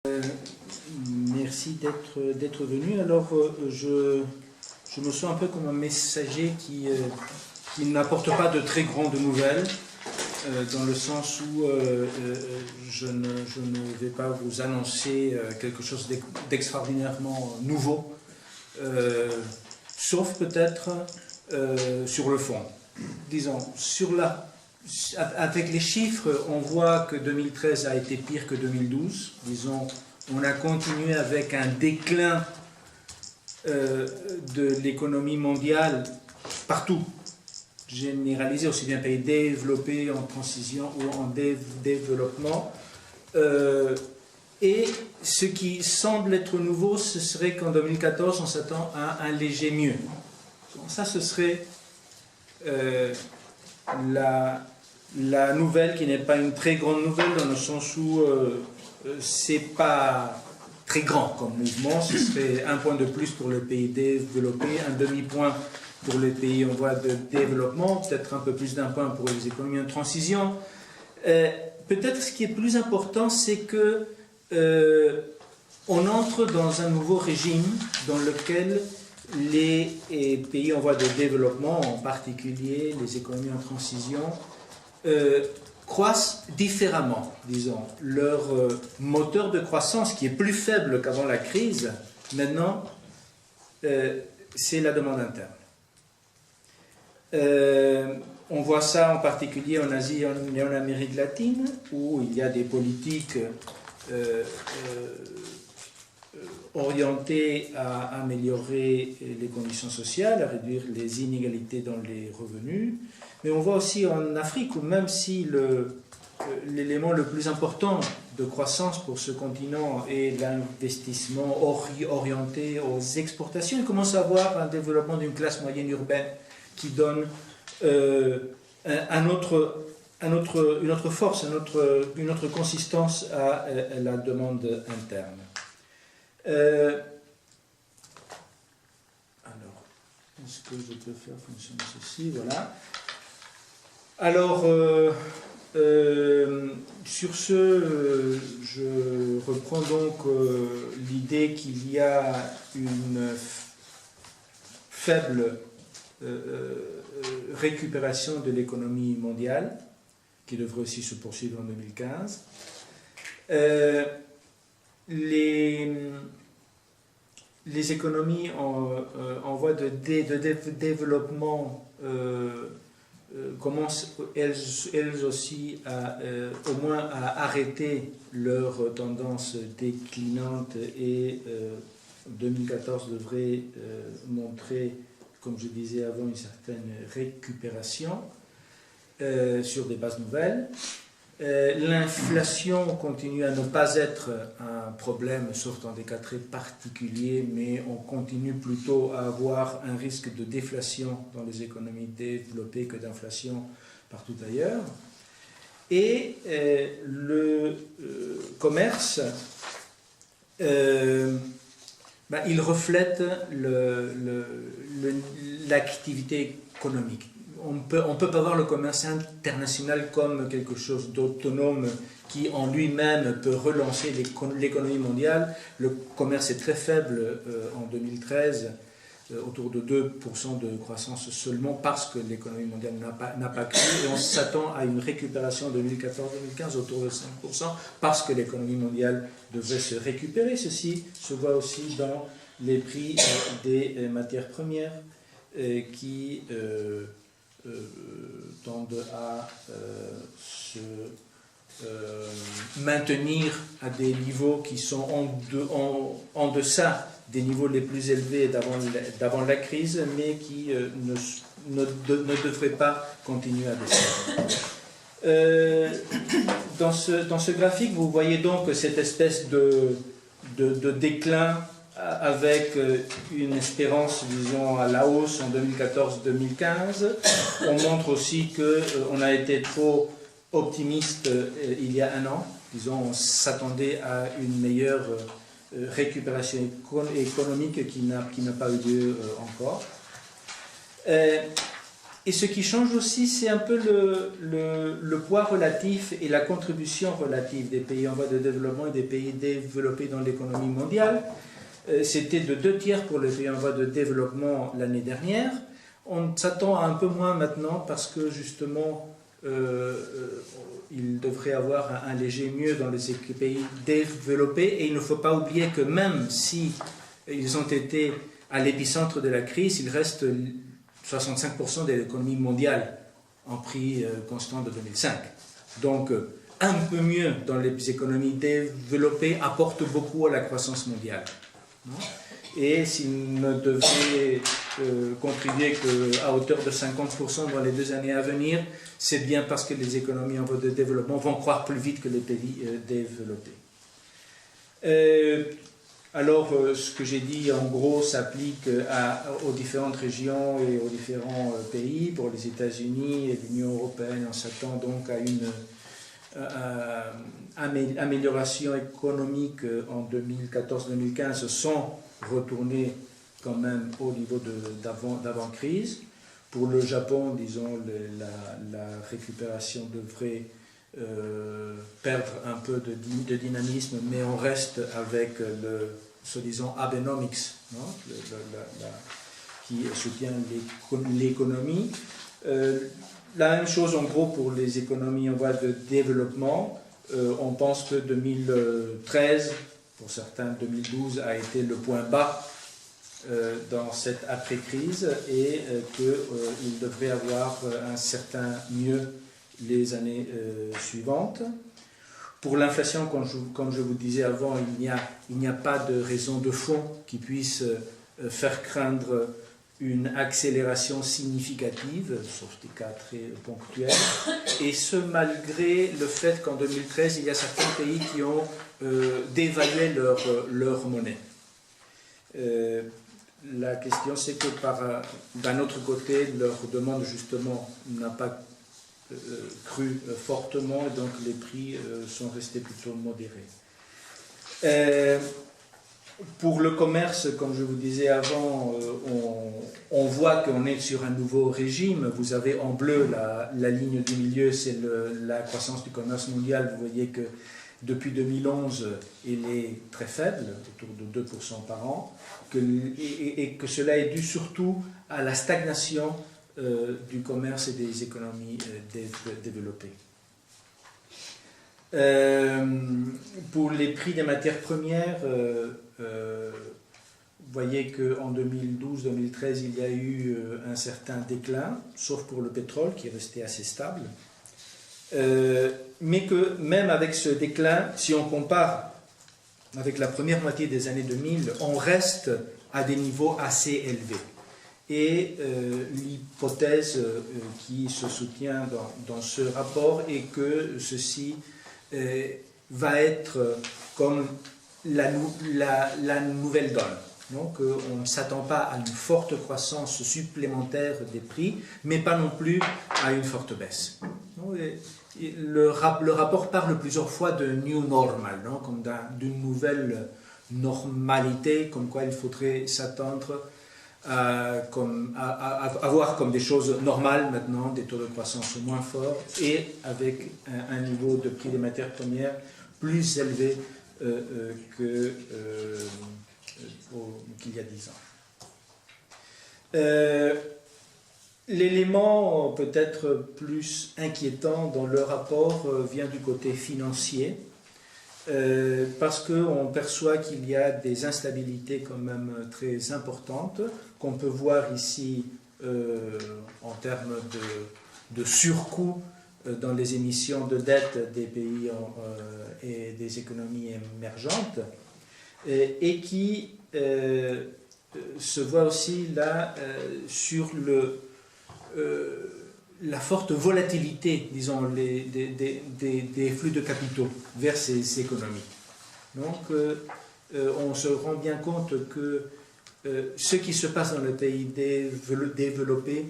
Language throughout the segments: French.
Merci d'être venu. Alors, je me sens un peu comme un messager qui n'apporte pas de très grandes nouvelles, dans le sens où je ne vais pas vous annoncer quelque chose d'extraordinairement nouveau, sauf peut-être sur le fond. Disons, avec les chiffres, on voit que 2013 a été pire que 2012. Disons, on a continué avec un déclin de l'économie mondiale partout, généralisé, aussi bien pays développés, en transition ou en développement. Et ce qui semble être nouveau, ce serait qu'en 2014, on s'attend à un léger mieux. Donc ça, ce serait la nouvelle qui n'est pas une très grande nouvelle, dans le sens où c'est pas très grand comme mouvement. Ce serait un point de plus pour les pays développés, un demi-point pour les pays en voie de développement, peut-être un peu plus d'un point pour les économies en transition. Peut-être ce qui est plus important, c'est que on entre dans un nouveau régime dans lequel les pays en voie de développement, en particulier les économies en transition, croissent différemment, disons. Leur moteur de croissance, qui est plus faible qu'avant la crise, maintenant, c'est la demande interne. On voit ça en particulier en Asie et en Amérique latine, où il y a des politiques orientées à améliorer les conditions sociales, à réduire les inégalités dans les revenus. Mais on voit aussi en Afrique, où même si l'élément le plus important de croissance pour ce continent est l'investissement orienté aux exportations, il commence à avoir un développement d'une classe moyenne urbaine qui donne une autre force, une autre consistance à la demande interne. Alors, est-ce que je peux faire fonctionner ceci? Voilà. Alors, sur ce, je reprends donc l'idée qu'il y a une faible récupération de l'économie mondiale, qui devrait aussi se poursuivre en 2015. Les économies en voie de développement commencent elles aussi au moins à arrêter leur tendance déclinante, et 2014 devrait montrer, comme je disais avant, une certaine récupération sur des bases nouvelles. L'inflation continue à ne pas être un problème, sauf dans des cas très particuliers, mais on continue plutôt à avoir un risque de déflation dans les économies développées que d'inflation partout ailleurs. Et le commerce, il reflète l'activité économique. On peut pas voir le commerce international comme quelque chose d'autonome qui en lui-même peut relancer l'économie mondiale. Le commerce est très faible en 2013, autour de 2% de croissance seulement, parce que l'économie mondiale n'a pas cru, et on s'attend à une récupération en 2014-2015 autour de 5%, parce que l'économie mondiale devrait se récupérer. Ceci se voit aussi dans les prix des matières premières qui tendent à se maintenir à des niveaux qui sont en deçà des niveaux les plus élevés d'avant la crise, mais qui ne devraient pas continuer à descendre. Dans ce graphique, vous voyez donc cette espèce de déclin, avec une espérance, disons, à la hausse en 2014-2015. On montre aussi qu'on a été trop optimiste il y a un an. Disons, on s'attendait à une meilleure récupération économique qui n'a pas eu lieu encore. Et ce qui change aussi, c'est un peu le poids relatif et la contribution relative des pays en voie de développement et des pays développés dans l'économie mondiale. C'était de 2 tiers pour les pays en voie de développement l'année dernière. On s'attend à un peu moins maintenant parce que justement, il devrait avoir un léger mieux dans les pays développés. Et il ne faut pas oublier que même si ils ont été à l'épicentre de la crise, il reste 65% de l'économie mondiale en prix constant de 2005. Donc, un peu mieux dans les économies développées apporte beaucoup à la croissance mondiale. Et s'il ne devait contribuer qu'à hauteur de 50% dans les 2 années à venir, c'est bien parce que les économies en voie de développement vont croître plus vite que les pays développés. Alors, ce que j'ai dit, en gros, s'applique aux différentes régions et aux différents pays. Pour les États-Unis et l'Union européenne, on s'attend donc à une amélioration économique en 2014-2015 sans retourner quand même au niveau d'avant-crise. Pour le Japon, disons, la récupération devrait perdre un peu de dynamisme, mais on reste avec le soi-disant Abenomics, non, qui soutient l'économie. La même chose en gros pour les économies en voie de développement. On pense que 2013, pour certains 2012, a été le point bas dans cette après-crise et qu'il devrait avoir un certain mieux les années suivantes. Pour l'inflation, comme je vous disais avant, il n'y a pas de raison de fond qui puisse faire craindre une accélération significative, sauf des cas très ponctuels, et ce malgré le fait qu'en 2013, il y a certains pays qui ont dévalué leur monnaie. La question, c'est que d'un autre côté, leur demande justement n'a pas cru fortement, et donc les prix sont restés plutôt modérés. Pour le commerce, comme je vous disais avant, on voit qu'on est sur un nouveau régime. Vous avez en bleu la ligne du milieu, c'est la croissance du commerce mondial. Vous voyez que depuis 2011, il est très faible, autour de 2% par an, et que cela est dû surtout à la stagnation du commerce et des économies développées. Pour les prix des matières premières, vous voyez qu'en 2012-2013, il y a eu un certain déclin, sauf pour le pétrole qui est resté assez stable. Mais que même avec ce déclin, si on compare avec la première moitié des années 2000, on reste à des niveaux assez élevés. Et l'hypothèse qui se soutient dans ce rapport est que ceci va être comme la nouvelle donne. Donc on ne s'attend pas à une forte croissance supplémentaire des prix, mais pas non plus à une forte baisse. Le rapport parle plusieurs fois de new normal, non, comme d'une nouvelle normalité, comme quoi il faudrait s'attendre à avoir comme des choses normales maintenant, des taux de croissance moins forts et avec un niveau de prix des matières premières plus élevé qu'il y a 10 ans. L'élément peut-être plus inquiétant dans le rapport vient du côté financier, parce qu'on perçoit qu'il y a des instabilités quand même très importantes, qu'on peut voir ici en termes de surcoût dans les émissions de dette des pays et des économies émergentes, et qui se voit aussi là sur la forte volatilité, disons, des flux de capitaux vers ces économies. Donc, on se rend bien compte que ce qui se passe dans les pays développés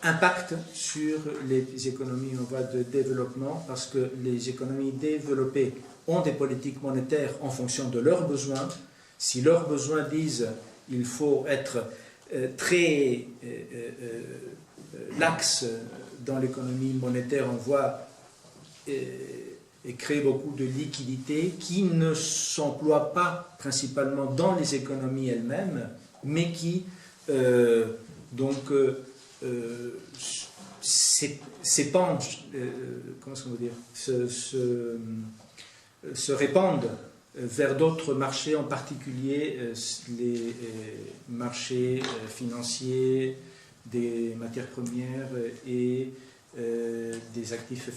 impacte sur les économies en voie de développement, parce que les économies développées ont des politiques monétaires en fonction de leurs besoins. Si leurs besoins disent qu'il faut être très l'axe dans l'économie monétaire, on voit et crée beaucoup de liquidités qui ne s'emploient pas principalement dans les économies elles-mêmes, mais qui s'épandent, comment est-ce qu'on veut dire, se répandent vers d'autres marchés, en particulier les marchés financiers, des matières premières et des actifs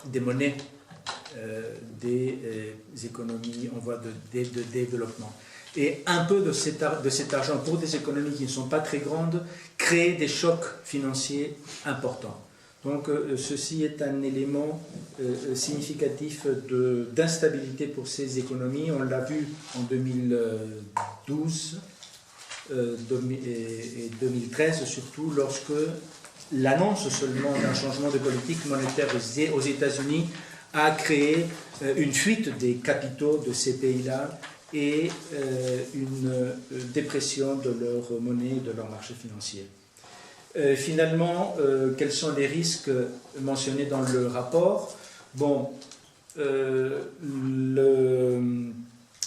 des monnaies des économies en voie de développement. Et un peu de cet argent pour des économies qui ne sont pas très grandes crée des chocs financiers importants. Donc ceci est un élément significatif d'instabilité pour ces économies. On l'a vu en 2012 et 2013, surtout lorsque l'annonce seulement d'un changement de politique monétaire aux États-Unis a créé une fuite des capitaux de ces pays-là et une dépression de leur monnaie et de leur marché financier. Finalement, quels sont les risques mentionnés dans le rapport? Bon,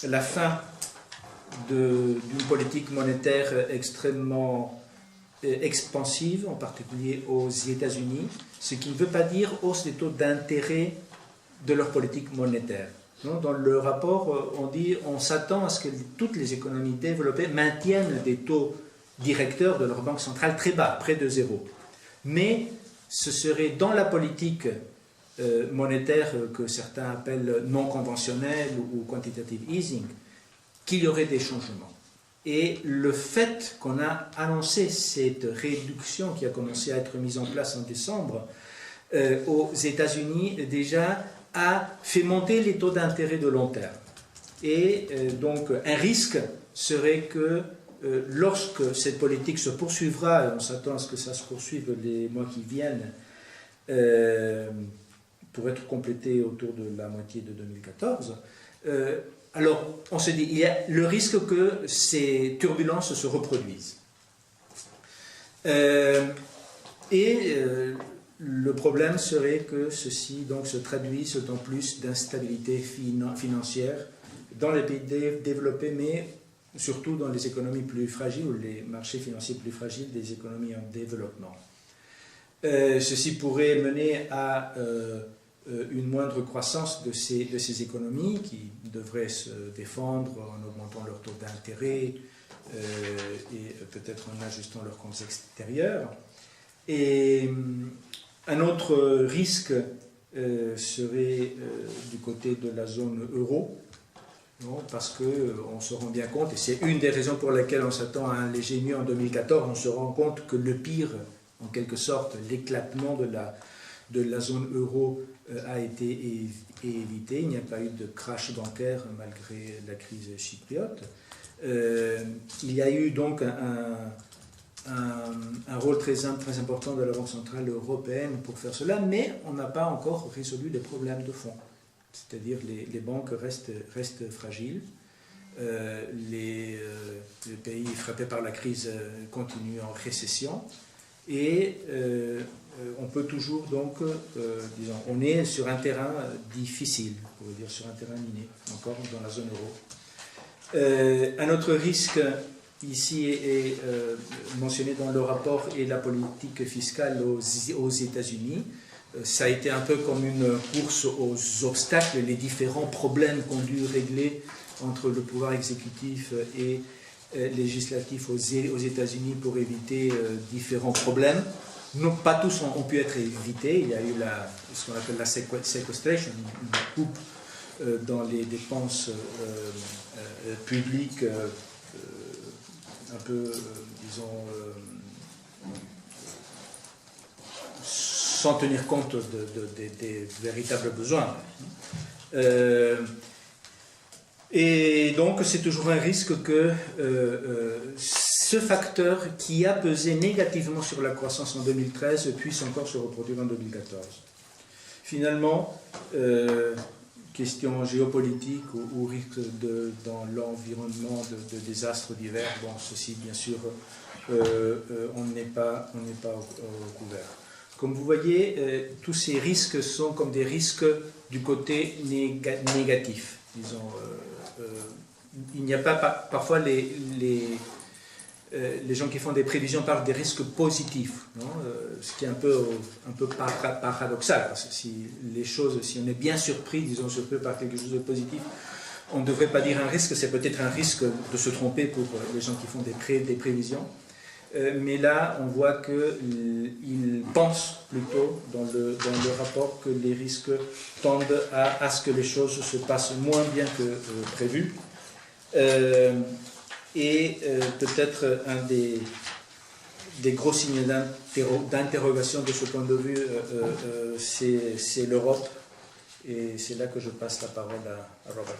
la fin d'une politique monétaire extrêmement expansive, en particulier aux États-Unis, ce qui ne veut pas dire hausse des taux d'intérêt de leur politique monétaire. Non, dans le rapport, on dit on s'attend à ce que toutes les économies développées maintiennent des taux directeurs de leur banque centrale très bas, près de zéro. Mais ce serait dans la politique monétaire que certains appellent non conventionnelle ou quantitative easing qu'il y aurait des changements. Et le fait qu'on a annoncé cette réduction qui a commencé à être mise en place en décembre aux États-Unis déjà a fait monter les taux d'intérêt de long terme. Et donc un risque serait que lorsque cette politique se poursuivra, et on s'attend à ce que ça se poursuive les mois qui viennent, pour être complété autour de la moitié de 2014, alors on se dit, il y a le risque que ces turbulences se reproduisent. Le problème serait que ceci donc se traduise dans plus d'instabilité financière dans les pays développés, mais surtout dans les économies plus fragiles ou les marchés financiers plus fragiles des économies en développement. Ceci pourrait mener à une moindre croissance de ces économies qui devraient se défendre en augmentant leur taux d'intérêt et peut-être en ajustant leurs comptes extérieurs. Et un autre risque serait du côté de la zone euro, non, parce qu'on se rend bien compte, et c'est une des raisons pour lesquelles on s'attend à un léger mieux en 2014, on se rend compte que le pire, en quelque sorte, l'éclatement de la zone euro a été évité. Il n'y a pas eu de crash bancaire malgré la crise chypriote. Il y a eu donc un rôle très important de la Banque centrale européenne pour faire cela, mais on n'a pas encore résolu les problèmes de fond. C'est-à-dire les banques restent fragiles, les pays frappés par la crise continuent en récession, et on peut toujours donc, disons, on est sur un terrain difficile, on pourrait dire sur un terrain miné, encore dans la zone euro. Un autre risque ici est mentionné dans le rapport est la politique fiscale aux États-Unis. Ça a été un peu comme une course aux obstacles, les différents problèmes qu'ont dû régler entre le pouvoir exécutif et législatif aux États-Unis pour éviter différents problèmes. Non, pas tous ont pu être évités. Il y a eu ce qu'on appelle la sequestration, une coupe dans les dépenses publiques un peu, disons, sans tenir compte des véritables besoins. Et donc, c'est toujours un risque que ce facteur qui a pesé négativement sur la croissance en 2013 puisse encore se reproduire en 2014. Finalement, questions géopolitiques ou risques dans l'environnement de désastres divers, bon, ceci, bien sûr, on n'est pas au couvert. Comme vous voyez, tous ces risques sont comme des risques du côté négatif. Disons, il n'y a pas parfois les gens qui font des prévisions parlent des risques positifs, non, ce qui est un peu paradoxal, parce que si on est bien surpris, disons surpris par quelque chose de positif, on ne devrait pas dire un risque, c'est peut-être un risque de se tromper pour les gens qui font des prévisions. Mais là, on voit qu'ils pensent plutôt dans le rapport que les risques tendent à ce que les choses se passent moins bien que prévu. Et peut-être un des gros signes d'interrogation de ce point de vue, c'est l'Europe. Et c'est là que je passe la parole à Robert.